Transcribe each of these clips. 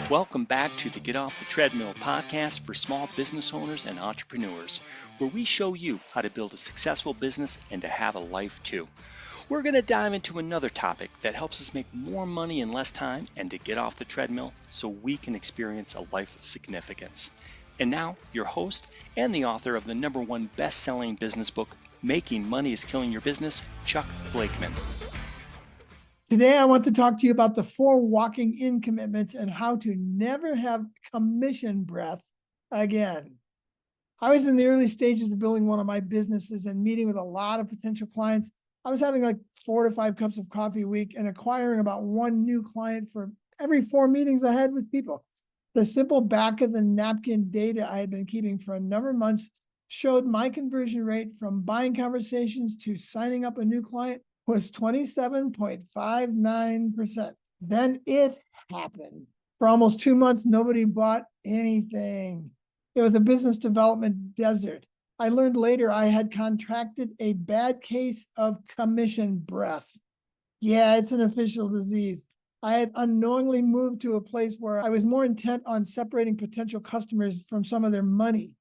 Welcome back to the Get Off the Treadmill podcast for small business owners and entrepreneurs, where we show you how to build a successful business and to have a life too. We're going to dive into another topic that helps us make more money in less time and to get off the treadmill so we can experience a life of significance. And now, your host and the author of the #1 best-selling business book, Making Money is Killing Your Business, Chuck Blakeman. Today, I want to talk to you about the 4 walking in commitments and how to never have commission breath again. I was in the early stages of building one of my businesses and meeting with a lot of potential clients. I was having like 4 to 5 cups of coffee a week and acquiring about 1 new client for every 4 meetings I had with people. The simple back of the napkin data I had been keeping for a number of months showed my conversion rate from buying conversations to signing up a new client was 27.59%. Then it happened. For almost 2 months, nobody bought anything. It was a business development desert. I learned later I had contracted a bad case of commission breath. Yeah, it's an official disease. I had unknowingly moved to a place where I was more intent on separating potential customers from some of their money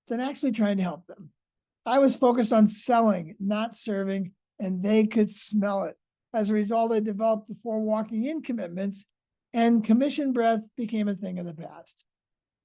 than actually trying to help them. I was focused on selling, not serving, and they could smell it. As a result, I developed the 4 walking in commitments, and commission breath became a thing of the past.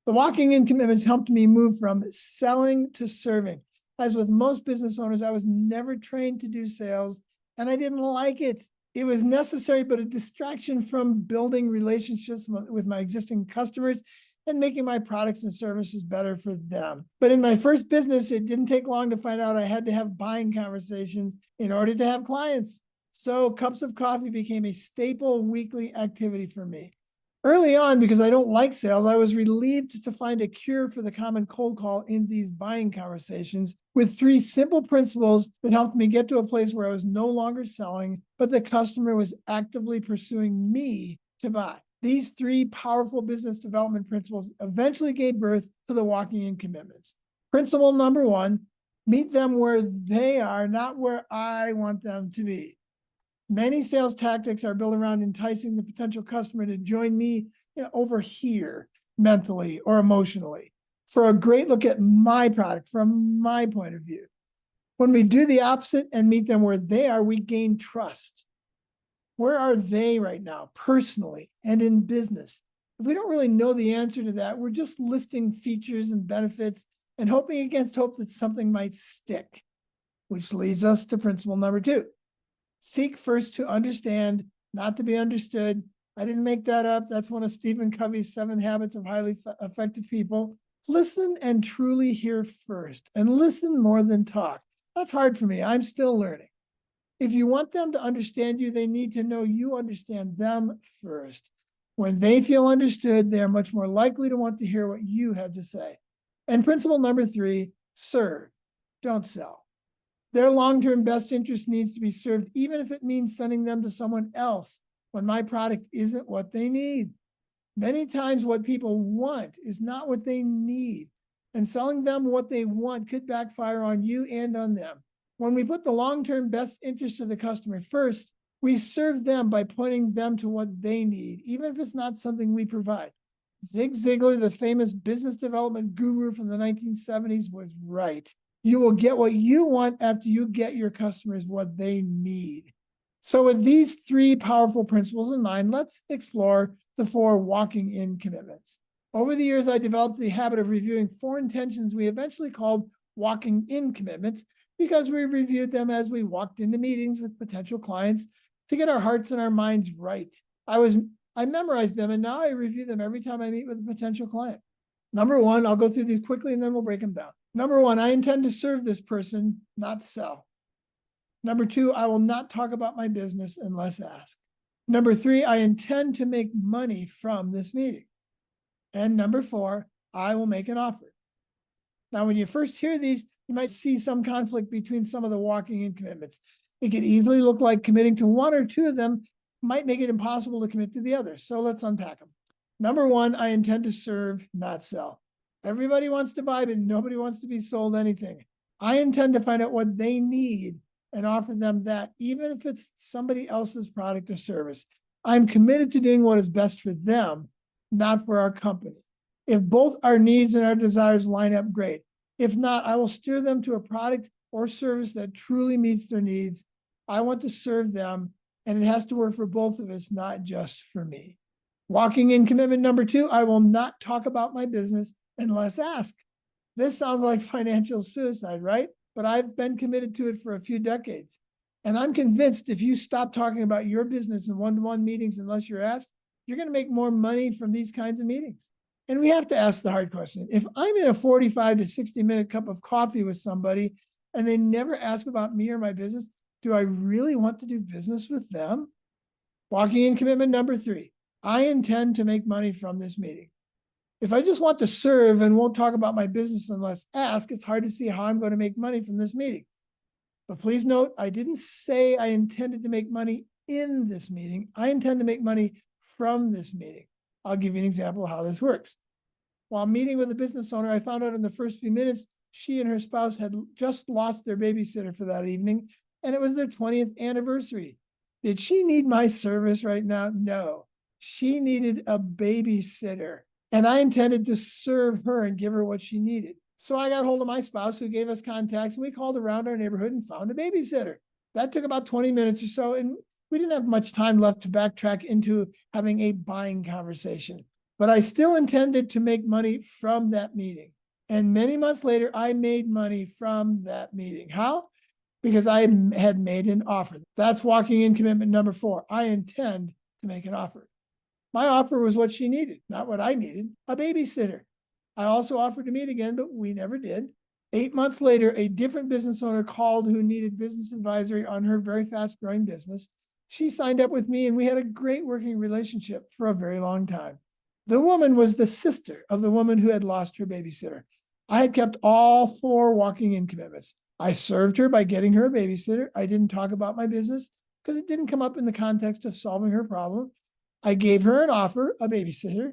The walking in commitments helped me move from selling to serving. As with most business owners, I was never trained to do sales, and I didn't like it. It was necessary, but a distraction from building relationships with my existing customers and making my products and services better for them. But in my first business, it didn't take long to find out I had to have buying conversations in order to have clients. So cups of coffee became a staple weekly activity for me. Early on, because I don't like sales, I was relieved to find a cure for the common cold call in these buying conversations with 3 simple principles that helped me get to a place where I was no longer selling, but the customer was actively pursuing me to buy. These 3 powerful business development principles eventually gave birth to the walking in commitments. Principle number 1, meet them where they are, not where I want them to be. Many sales tactics are built around enticing the potential customer to join me over here mentally or emotionally for a great look at my product from my point of view. When we do the opposite and meet them where they are, we gain trust. Where are they right now, personally and in business? If we don't really know the answer to that, we're just listing features and benefits and hoping against hope that something might stick, which leads us to principle number 2. Seek first to understand, not to be understood. I didn't make that up. That's one of Stephen Covey's 7 habits of highly effective people. Listen and truly hear first, and listen more than talk. That's hard for me. I'm still learning. If you want them to understand you, they need to know you understand them first. When they feel understood, they are much more likely to want to hear what you have to say. And principle number 3, serve, don't sell. Their long-term best interest needs to be served, even if it means sending them to someone else when my product isn't what they need. Many times what people want is not what they need, and selling them what they want could backfire on you and on them. When we put the long-term best interest of the customer first, we serve them by pointing them to what they need, even if it's not something we provide. Zig Ziglar, the famous business development guru from the 1970s, was right. You will get what you want after you get your customers what they need. So with these 3 powerful principles in mind, let's explore the 4 walking in commitments. Over the years, I developed the habit of reviewing 4 intentions we eventually called walking in commitments, because we reviewed them as we walked into meetings with potential clients to get our hearts and our minds right. I memorized them, and now I review them every time I meet with a potential client. Number 1, I'll go through these quickly and then we'll break them down. Number 1, I intend to serve this person, not sell. Number 2, I will not talk about my business unless asked. Number 3, I intend to make money from this meeting. And number 4, I will make an offer. Now, when you first hear these, you might see some conflict between some of the walking in commitments. It could easily look like committing to 1 or 2 of them might make it impossible to commit to the others. So let's unpack them. Number 1, I intend to serve, not sell. Everybody wants to buy, but nobody wants to be sold anything. I intend to find out what they need and offer them that, even if it's somebody else's product or service. I'm committed to doing what is best for them, not for our company. If both our needs and our desires line up, great. If not, I will steer them to a product or service that truly meets their needs. I want to serve them, and it has to work for both of us, not just for me. Walking in commitment number 2, I will not talk about my business unless asked. This sounds like financial suicide, right? But I've been committed to it for a few decades. And I'm convinced if you stop talking about your business in one-to-one meetings unless you're asked, you're going to make more money from these kinds of meetings. And we have to ask the hard question. If I'm in a 45 to 60-minute cup of coffee with somebody and they never ask about me or my business, do I really want to do business with them? Walking in commitment number 3, I intend to make money from this meeting. If I just want to serve and won't talk about my business unless asked, it's hard to see how I'm going to make money from this meeting. But please note, I didn't say I intended to make money in this meeting. I intend to make money from this meeting. I'll give you an example of how this works. While meeting with a business owner, I found out in the first few minutes, she and her spouse had just lost their babysitter for that evening, and it was their 20th anniversary. Did she need my service right now? No. She needed a babysitter, and I intended to serve her and give her what she needed. So I got hold of my spouse, who gave us contacts, and we called around our neighborhood and found a babysitter. That took about 20 minutes or so, and we didn't have much time left to backtrack into having a buying conversation. But I still intended to make money from that meeting. And many months later, I made money from that meeting. How? Because I had made an offer. That's walking in commitment number 4. I intend to make an offer. My offer was what she needed, not what I needed, a babysitter. I also offered to meet again, but we never did. 8 months later, a different business owner called who needed business advisory on her very fast growing business. She signed up with me and we had a great working relationship for a very long time. The woman was the sister of the woman who had lost her babysitter. I had kept all 4 walking in commitments. I served her by getting her a babysitter. I didn't talk about my business because it didn't come up in the context of solving her problem. I gave her an offer, a babysitter,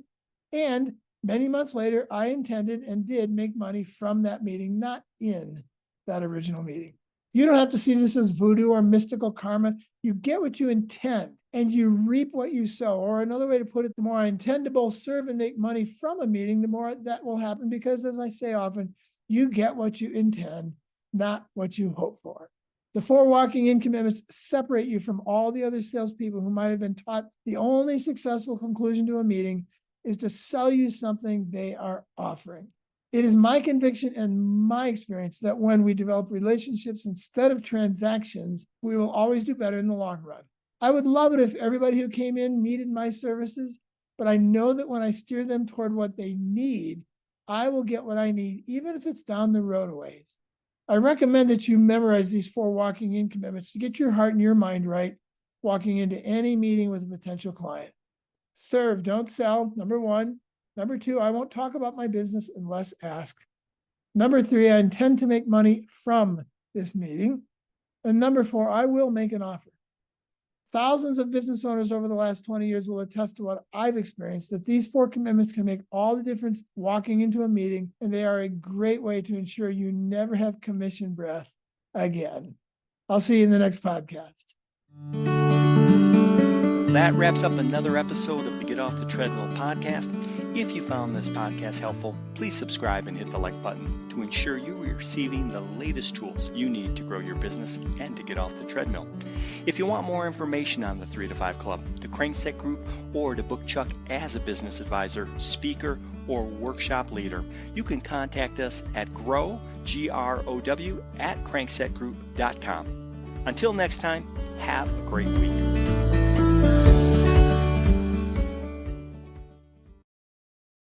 and many months later, I intended and did make money from that meeting, not in that original meeting. You don't have to see this as voodoo or mystical karma. You get what you intend and you reap what you sow. Or another way to put it, the more I intend to both serve and make money from a meeting, the more that will happen because, as I say often, you get what you intend, not what you hope for. The 4 walking in commitments separate you from all the other salespeople who might have been taught the only successful conclusion to a meeting is to sell you something they are offering. It is my conviction and my experience that when we develop relationships instead of transactions, we will always do better in the long run. I would love it if everybody who came in needed my services, but I know that when I steer them toward what they need, I will get what I need, even if it's down the road a ways. I recommend that you memorize these 4 walking in commitments to get your heart and your mind right, walking into any meeting with a potential client. Serve, don't sell, number 1. Number 2, I won't talk about my business unless asked. Number 3, I intend to make money from this meeting. And number 4, I will make an offer. Thousands of business owners over the last 20 years will attest to what I've experienced, that these 4 commitments can make all the difference walking into a meeting, and they are a great way to ensure you never have commission breath again. I'll see you in the next podcast. That wraps up another episode of the Get Off the Treadmill podcast. If you found this podcast helpful, please subscribe and hit the like button to ensure you are receiving the latest tools you need to grow your business and to get off the treadmill. If you want more information on the 3 to 5 Club, the Crankset Group, or to book Chuck as a business advisor, speaker, or workshop leader, you can contact us at grow@cranksetgroup.com. Until next time, have a great week.